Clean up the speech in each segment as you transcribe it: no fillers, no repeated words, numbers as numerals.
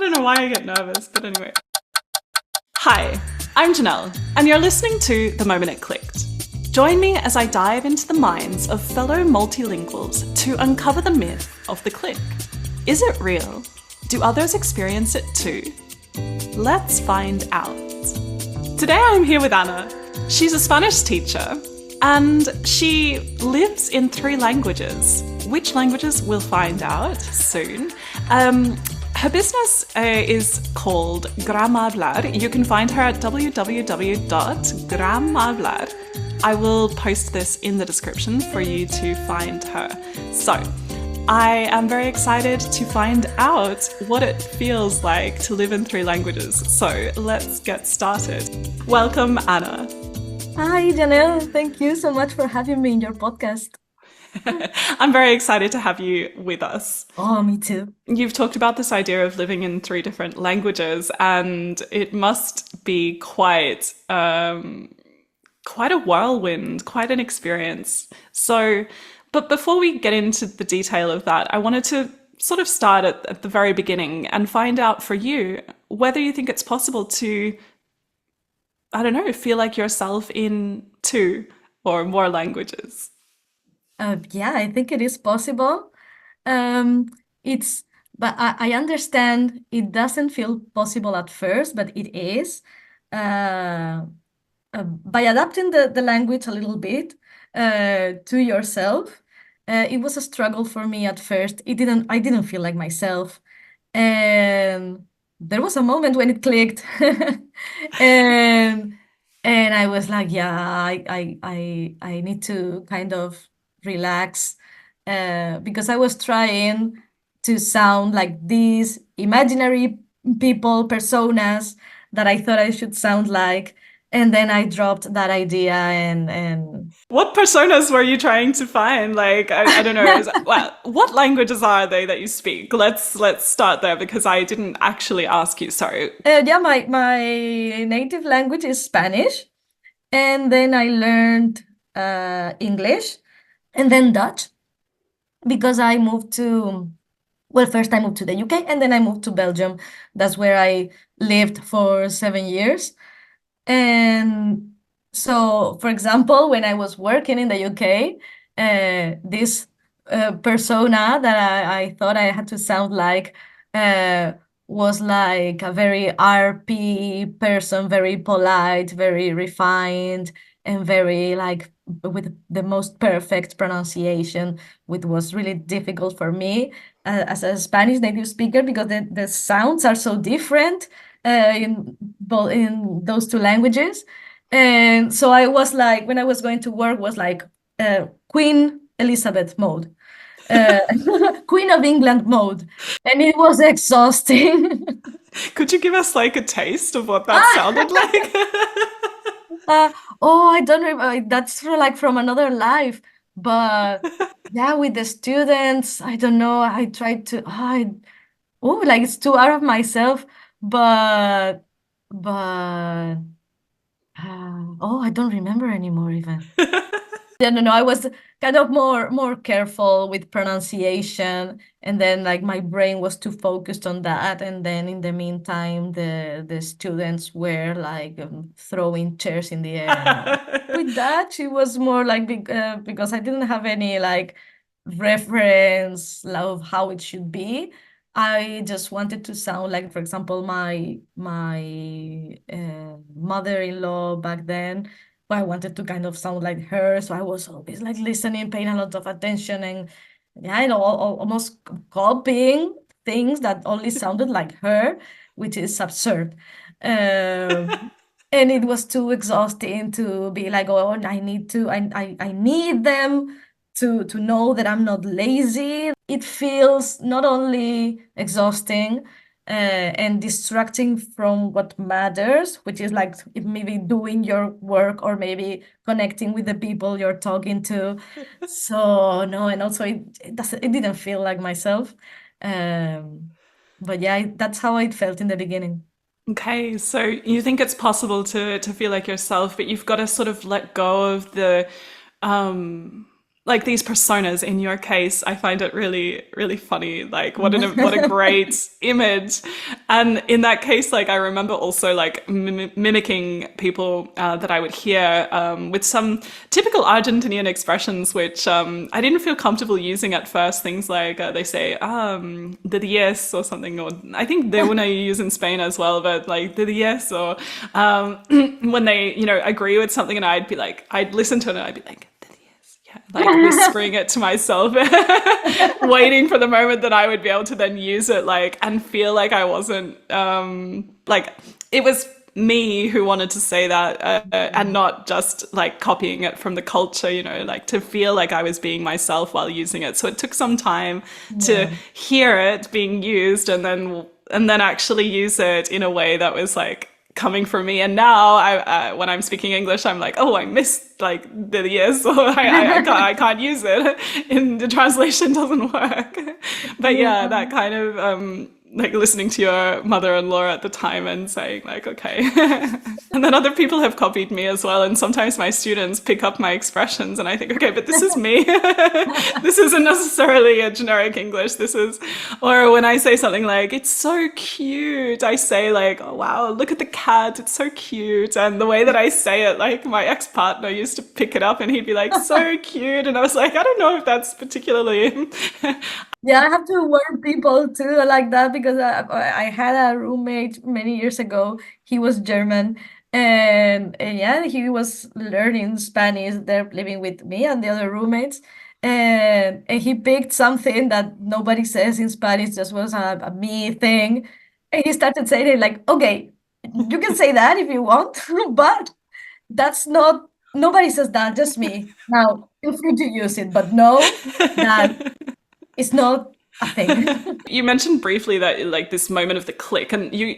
don't know why I get nervous, but anyway. Hi, I'm Janelle, and you're listening to The Moment It Clicked. Join me as I dive into the minds of fellow multilinguals to uncover the myth of the click. Is it real? Do others experience it too? Let's find out. Today I'm here with Ana. She's a Spanish teacher, and she lives in 3 languages. Which languages we'll find out soon. Her business is called Hablar. You can find her at www.hablar. I will post this in the description for you to find her. So, I am very excited to find out what it feels like to live in 3 languages. So, let's get started. Welcome, Ana. Hi, Janelle. Thank you so much for having me in your podcast. I'm very excited to have you with us. Oh, me too. You've talked about this idea of living in 3 different languages, and it must be quite a whirlwind, quite an experience. So, but before we get into the detail of that, I wanted to sort of start at the very beginning and find out for you whether you think it's possible to, I don't know, feel like yourself in 2 or more languages. Yeah, I think it is possible. Um, it's, but I understand it doesn't feel possible at first, but it is. Uh, by adapting the language a little bit to yourself, it was a struggle for me at first. I didn't feel like myself. And there was a moment when it clicked. And and I was like, yeah, I need to kind of relax because I was trying to sound like these imaginary people, personas that I thought I should sound like. And then I dropped that idea and What personas were you trying to find? Like, I don't know. Well, what languages are they that you speak? Let's start there because I didn't actually ask you. Sorry. yeah, my native language is Spanish. And then I learned English and then Dutch because I moved to, well, first I moved to the UK and then I moved to Belgium. That's where I lived for 7 years. And so, for example, when I was working in the UK, this persona that I thought I had to sound like uh, was like a very RP person, very polite, very refined, and very like with the most perfect pronunciation, which was really difficult for me as a Spanish native speaker because the sounds are so different in both in those 2 languages. And so I was like, when I was going to work, was like Queen Elizabeth mode, uh, Queen of England mode, and it was exhausting. Could you give us like a taste of what that sounded like? Uh, oh, I don't remember. That's like from another life. But yeah, with the students, I don't know. I tried to, like it's too out of myself. But, but, I don't remember anymore even. Yeah, no, I was kind of more careful with pronunciation, and then like my brain was too focused on that, and then in the meantime, the students were like throwing chairs in the air, and with that, she was more like because I didn't have any like reference of how it should be. I just wanted to sound like, for example, my mother-in-law back then, but I wanted to kind of sound like her. So I was always like listening, paying a lot of attention, and yeah, almost copying things that only sounded like her, which is absurd. Um, and it was too exhausting to be like, oh, I need them to know that I'm not lazy. It feels not only exhausting, and distracting from what matters, which is like maybe doing your work or maybe connecting with the people you're talking to. So no, and also it didn't feel like myself. Um, but yeah, that's how it felt in the beginning. Okay, so you think it's possible to feel like yourself, but you've got to sort of let go of the like these personas in your case, I find it really, really funny. Like what a great image. And in that case, like I remember also like mimicking people that I would hear with some typical Argentinian expressions, which I didn't feel comfortable using at first. Things like they say the diez or something, or I think de una you use in Spain as well, but like the diez or when they agree with something, and I'd listen to it and I'd be like, like whispering it to myself, waiting for the moment that I would be able to then use it, like, and feel like I wasn't, like, it was me who wanted to say that, and not just like copying it from the culture, like to feel like I was being myself while using it. So it took some time to Yeah. hear it being used and then actually use it in a way that was like coming from me. And now when I'm speaking English, I'm like, oh, I missed like the yes, or I can't use it. In the translation doesn't work. But yeah, Yeah. that kind of like listening to your mother-in-law at the time and saying like, okay. And then other people have copied me as well. And sometimes my students pick up my expressions and I think, okay, but this is me. This isn't necessarily a generic English. Or when I say something like, it's so cute, I say like, oh wow, look at the cat, it's so cute. And the way that I say it, like my ex-partner used to pick it up and he'd be like, so cute. And I was like, I don't know if that's particularly Yeah, I have to warn people too like that because I had a roommate many years ago. He was German, and yeah, he was learning Spanish there, living with me and the other roommates. And he picked something that nobody says in Spanish, just was a me thing. And he started saying it like, okay, you can say that if you want, but that's not, nobody says that, just me. Now, feel free to use it, but know that it's not a thing. You mentioned briefly that like this moment of the click, and you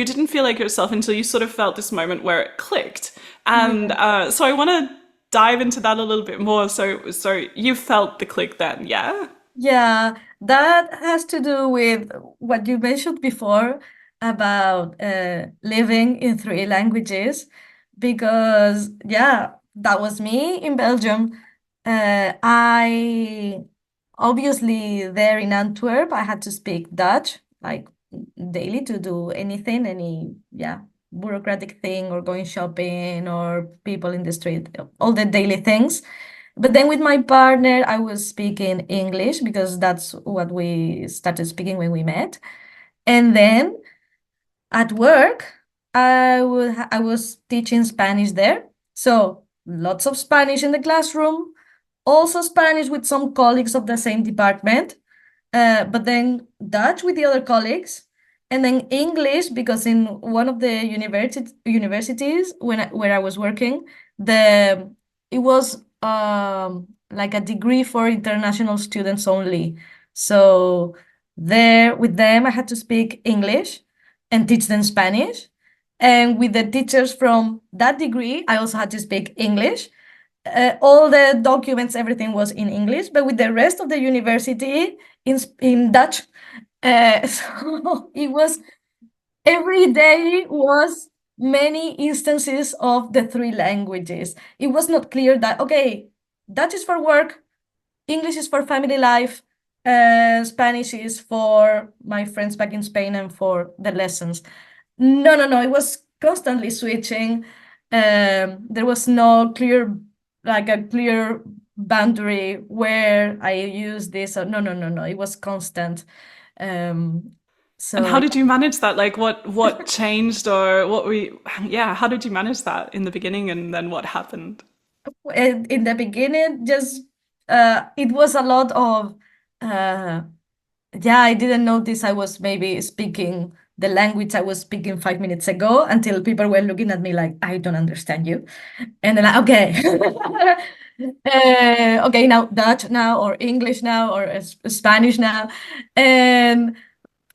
didn't feel like yourself until you sort of felt this moment where it clicked. And Yeah. so I want to dive into that a little bit more. So you felt the click then, yeah? Yeah, that has to do with what you mentioned before about living in three languages, because yeah, that was me in Belgium. I obviously there in Antwerp, I had to speak Dutch like daily to do anything, any yeah, bureaucratic thing or going shopping or people in the street, all the daily things. But then with my partner, I was speaking English because that's what we started speaking when we met. And then at work, I was teaching Spanish there. So lots of Spanish in the classroom, also Spanish with some colleagues of the same department, but then Dutch with the other colleagues, and then English because in one of the universities where I was working, the it was like a degree for international students only. So there with them, I had to speak English and teach them Spanish. And with the teachers from that degree, I also had to speak English. All the documents, everything was in English, but with the rest of the university in Dutch. So it was every day was many instances of the three languages. It was not clear that okay, Dutch is for work, English is for family life, Spanish is for my friends back in Spain and for the lessons. No, no, no. It was constantly switching. There was no clear, like a clear boundary where I use this. Or, no, no, no, no. It was constant. Um, And so how did you manage that? Like what changed, or yeah, how did you manage that in the beginning, and then what happened? in the beginning, just it was a lot of yeah, I didn't notice I was maybe speaking the language I was speaking 5 minutes ago until people were looking at me like, I don't understand you. And then, okay. Okay, now Dutch now, or English now, or Spanish now. And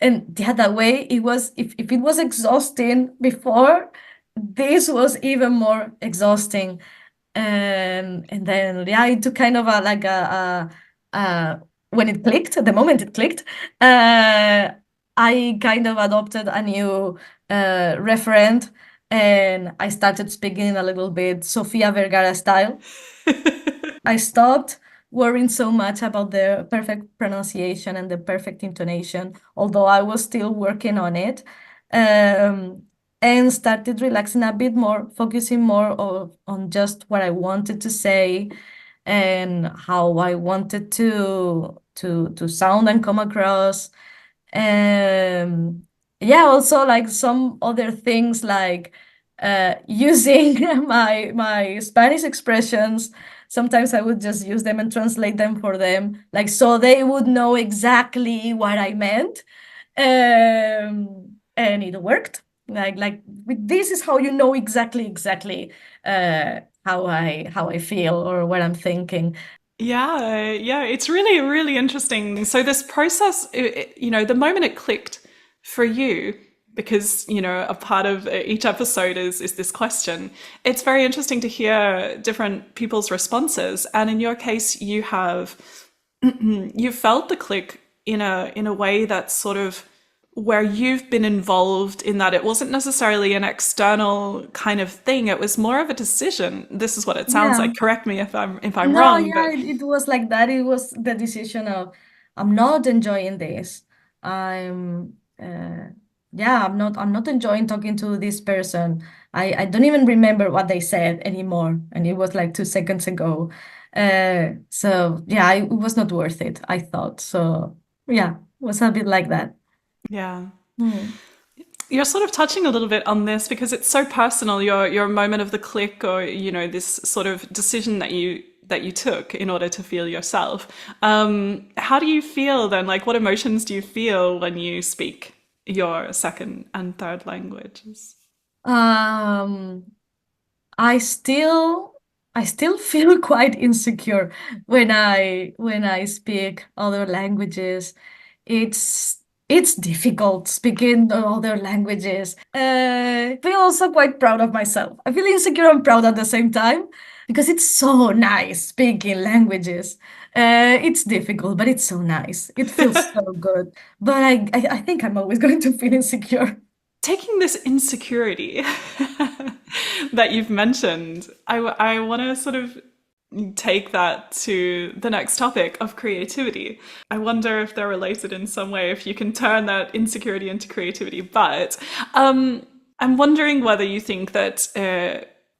and yeah, that way it was, if it was exhausting before, this was even more exhausting. And then yeah, it took kind of a like when it clicked, the moment it clicked, I kind of adopted a new referent, and I started speaking a little bit Sofia Vergara style. I stopped worrying so much about the perfect pronunciation and the perfect intonation, although I was still working on it, um, and started relaxing a bit more, focusing more on just what I wanted to say and how I wanted to sound and come across. Um, yeah, also like some other things like using my Spanish expressions. Sometimes I would just use them and translate them for them, like so they would know exactly what I meant. And it worked. This is how you know exactly how I feel or what I'm thinking. Yeah, yeah, it's really, really interesting. So this process, the moment it clicked for you, because a part of each episode is this question. It's very interesting to hear different people's responses, and in your case, you felt the click in a way that's sort of where you've been involved in that it wasn't necessarily an external kind of thing. It was more of a decision. This is what it sounds Yeah. like. Correct me if I'm No, wrong, yeah, but it was like that. It was the decision of I'm not enjoying this. I'm yeah, I'm not enjoying talking to this person. I don't even remember what they said anymore. And it was like 2 seconds ago. So yeah, it was not worth it, I thought. So yeah, it was a bit like that. yeah. Hmm. You're sort of touching a little bit on this because it's so personal, your moment of the click, or this sort of decision that you took in order to feel yourself. How do you feel then? Like, what emotions do you feel when you speak your second and third languages? Um, I still I still feel quite insecure when I speak other languages. It's it's difficult speaking other languages. I feel also quite proud of myself. I feel insecure and proud at the same time because it's so nice speaking languages. It's difficult, but it's so nice. It feels so good. But I think I'm always going to feel insecure. Taking this insecurity that you've mentioned, I want to sort of take that to the next topic of creativity. I wonder if they're related in some way, if you can turn that insecurity into creativity. But I'm wondering whether you think that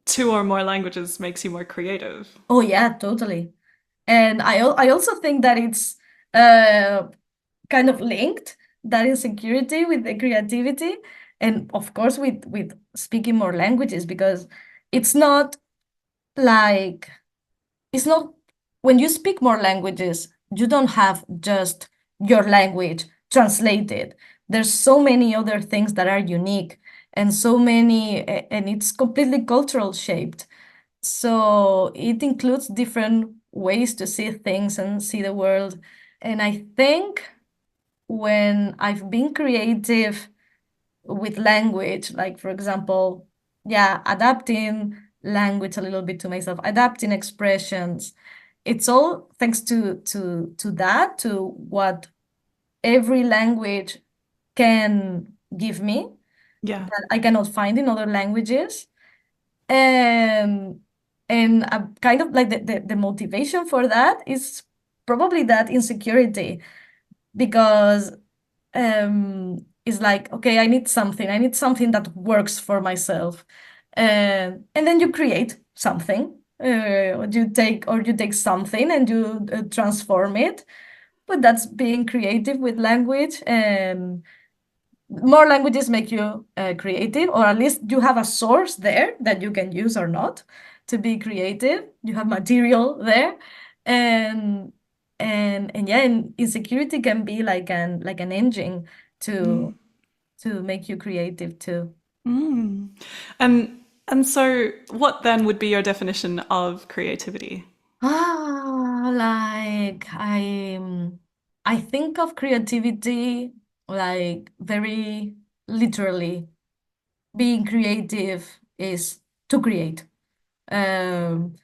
two or more languages makes you more creative. Oh yeah, totally. And I also think that it's uh, kind of linked, that insecurity with the creativity, and of course with speaking more languages, because it's not like it's not when you speak more languages, you don't have just your language translated. There's so many other things that are unique and so many, and it's completely cultural shaped. So it includes different ways to see things and see the world. And I think when I've been creative with language, like for example, yeah, adapting language a little bit to myself, adapting expressions, it's all thanks to that, to what every language can give me Yeah. that I cannot find in other languages. And kind of like the motivation for that is probably that insecurity, because it's like, okay, I need something that works for myself. And then you create something, or you take something and you transform it. But that's being creative with language. And more languages make you creative, or at least you have a source there that you can use or not to be creative. You have material there, and and yeah, and insecurity can be like an engine to make you creative too. Mm. And so what then would be your definition of creativity? Like I think of creativity like very literally. Being creative is to create. Um,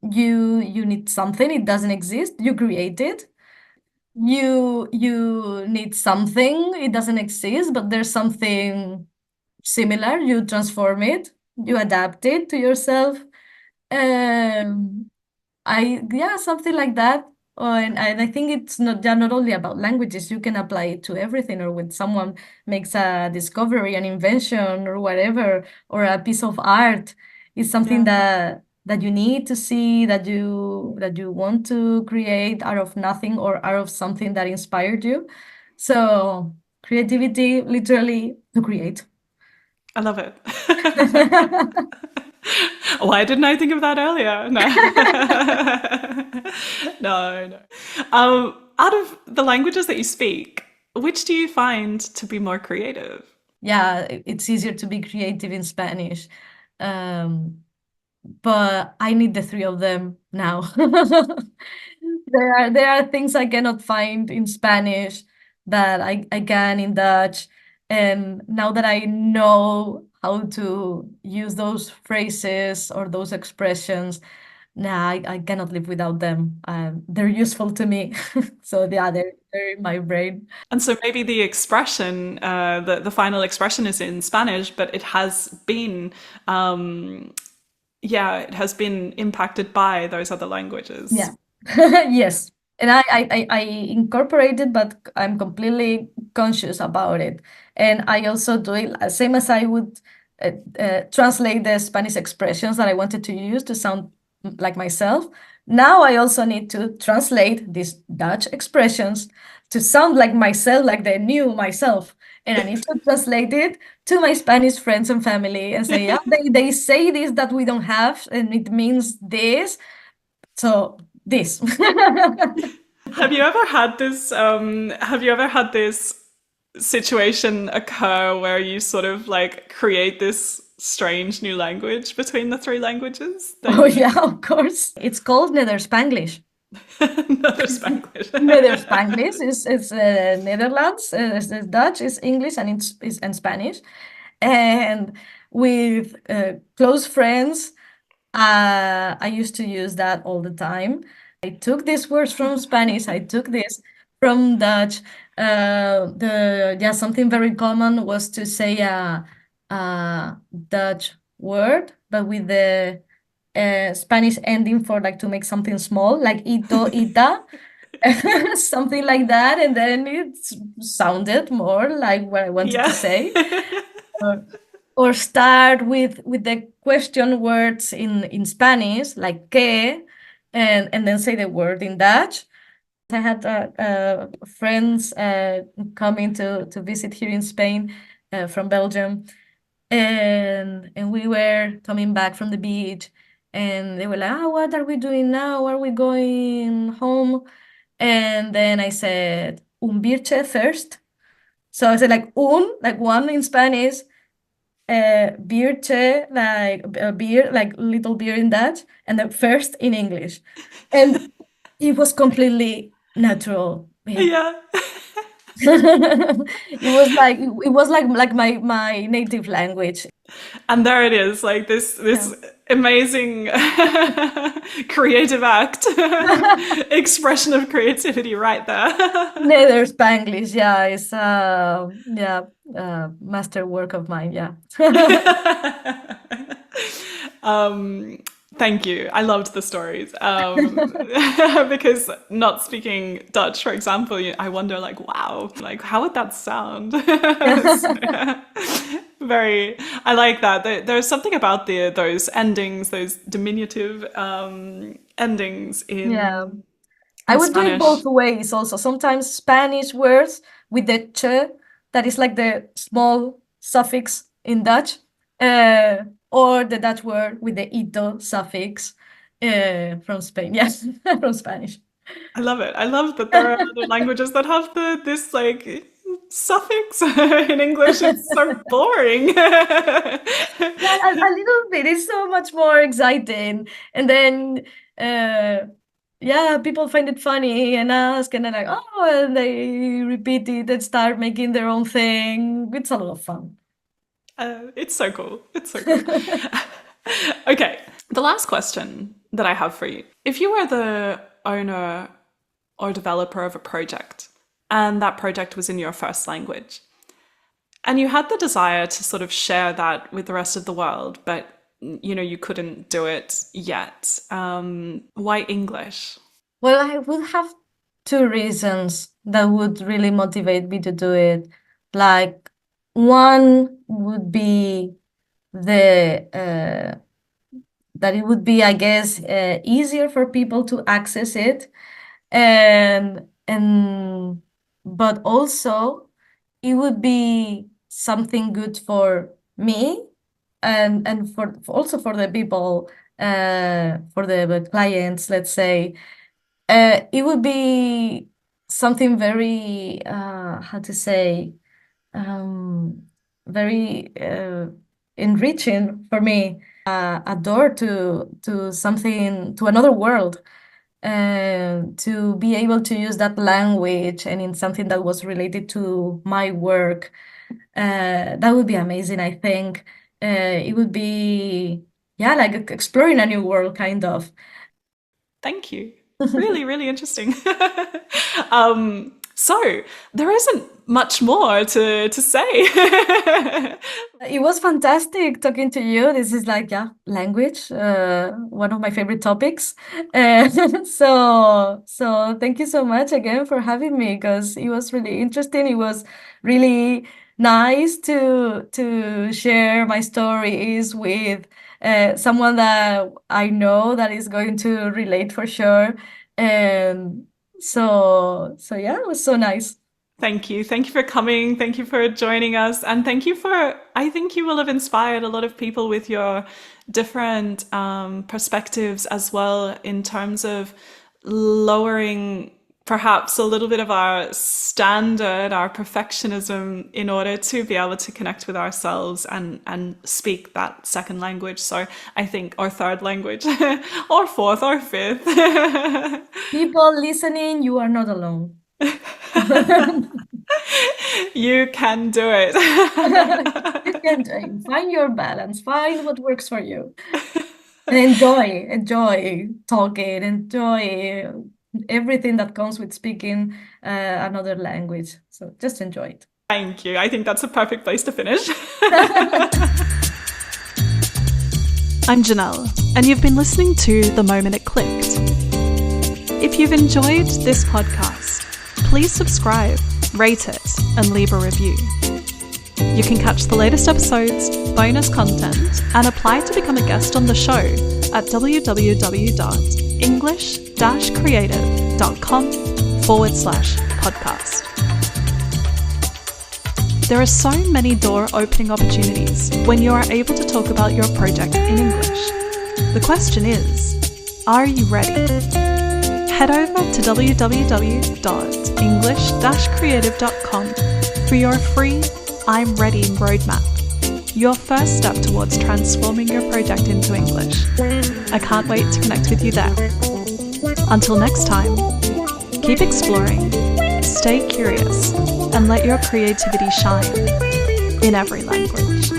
you need something, it doesn't exist, you create it. You need something, it doesn't exist, but there's something similar, you transform it, you adapt it to yourself. Um, yeah, something like that. And I think it's not only about languages. You can apply it to everything, or when someone makes a discovery, an invention, or whatever, or a piece of art, it's something Yeah, that you need to see, that you want to create out of nothing or out of something that inspired you. So creativity, literally to create. I love it. Why didn't I think of that earlier? No. No, no. Out of the languages that you speak, which do you find to be more creative? Yeah, it's easier to be creative in Spanish. Um, but I need the three of them now. There are things I cannot find in Spanish that I can in Dutch. And now that I know how to use those phrases or those expressions, nah, I cannot live without them. They're useful to me. So yeah, they're in my brain. And so maybe the expression, the final expression is in Spanish, but it has been, yeah, it has been impacted by those other languages. Yeah. Yes. And I incorporate it, but I'm completely conscious about it. And I also do it same as I would translate the Spanish expressions that I wanted to use to sound like myself. Now I also need to translate these Dutch expressions to sound like myself, like the new myself. And I need to translate it to my Spanish friends and family and say, yeah, they say this that we don't have, and it means this. So this. Have you ever had this? Have you ever had this situation occur where you sort of like create this strange new language between the three languages that Oh you yeah, of course. It's called Nether Spanglish. another Spanglish? Nether Spanglish is Netherlands, it's Dutch, is English, and it's and Spanish. And with close friends, I used to use that all the time. I took these words from Spanish. I took this from Dutch. The yeah, something very common was to say a Dutch word, but with the Spanish ending for like to make something small, like ito, ita, something like that, and then it sounded more like what I wanted to Yeah. say. Or, or start with the question words in Spanish, like que, and then say the word in Dutch. I had friends coming to visit here in Spain from Belgium, and we were coming back from the beach, and they were like, "Ah, what are we doing now? Are we going home?" And then I said, "Un birche first." So I said like one in Spanish, biertje, like a beer, like little beer in Dutch, and then first in English. And it was completely natural. Yeah. It was like my native language. And there it is, like Yeah. this amazing creative act, expression of creativity right there. Nether Spanglish, yeah, it's masterwork of mine, yeah. Thank you. I loved the stories. Because not speaking Dutch, for example, I wonder, like, wow, like, how would that sound? So, very, I like that. There's something about those endings, those diminutive endings Yeah. I in would do it Spanish. both ways also. Sometimes Spanish words with the ch, that is like the small suffix in Dutch, or the Dutch word with the ito suffix from Spain. Yes, from Spanish. I love it. I love that there are other languages that have this like suffix in English. It's so boring. Yeah, a little bit. It's so much more exciting. And then, yeah, people find it funny and ask, and then like, oh, and they repeat it and start making their own thing. It's a lot of fun. It's so cool. It's so cool. Okay, the last question that I have for you. If you were the owner or developer of a project and that project was in your first language, and you had the desire to sort of share that with the rest of the world, but you couldn't do it yet. Why English? Well, I would have two reasons that would really motivate me to do it. Like, one would be the that it would be, I guess, easier for people to access it, and but also it would be something good for me and also for the people, for the clients, let's say. It would be something very, how to say, um, very enriching for me, a door to something, to another world, and to be able to use that language and in something that was related to my work. That would be amazing, I think. It would be, yeah, like exploring a new world, kind of. Thank you. Really, really interesting. So there isn't much more to say. It was fantastic talking to you. This is like, yeah, language, one of my favorite topics. So thank you so much again for having me, because it was really interesting. It was really nice to share my stories with someone that I know that is going to relate for sure. And so yeah, it was so nice. Thank you. Thank you for coming. Thank you for joining us. And thank you for, I think you will have inspired a lot of people with your different perspectives as well, in terms of lowering perhaps a little bit of our standard, our perfectionism, in order to be able to connect with ourselves and speak that second language. So I think, or third language, or fourth, or fifth. People listening, you are not alone. You can do it. You can do it. Find your balance, find what works for you. And enjoy talking, enjoy everything that comes with speaking another language. So just enjoy it. Thank you. I think that's a perfect place to finish. I'm Janelle, and you've been listening to The Moment It Clicked. If you've enjoyed this podcast, please subscribe, rate it, and leave a review. You can catch the latest episodes, bonus content, and apply to become a guest on the show at www.english-creative.com/podcast. There are so many door-opening opportunities when you are able to talk about your project in English. The question is, are you ready? Head over to www.english-creative.com for your free I'm Ready roadmap, your first step towards transforming your project into English. I can't wait to connect with you there. Until next time, keep exploring, stay curious, and let your creativity shine in every language.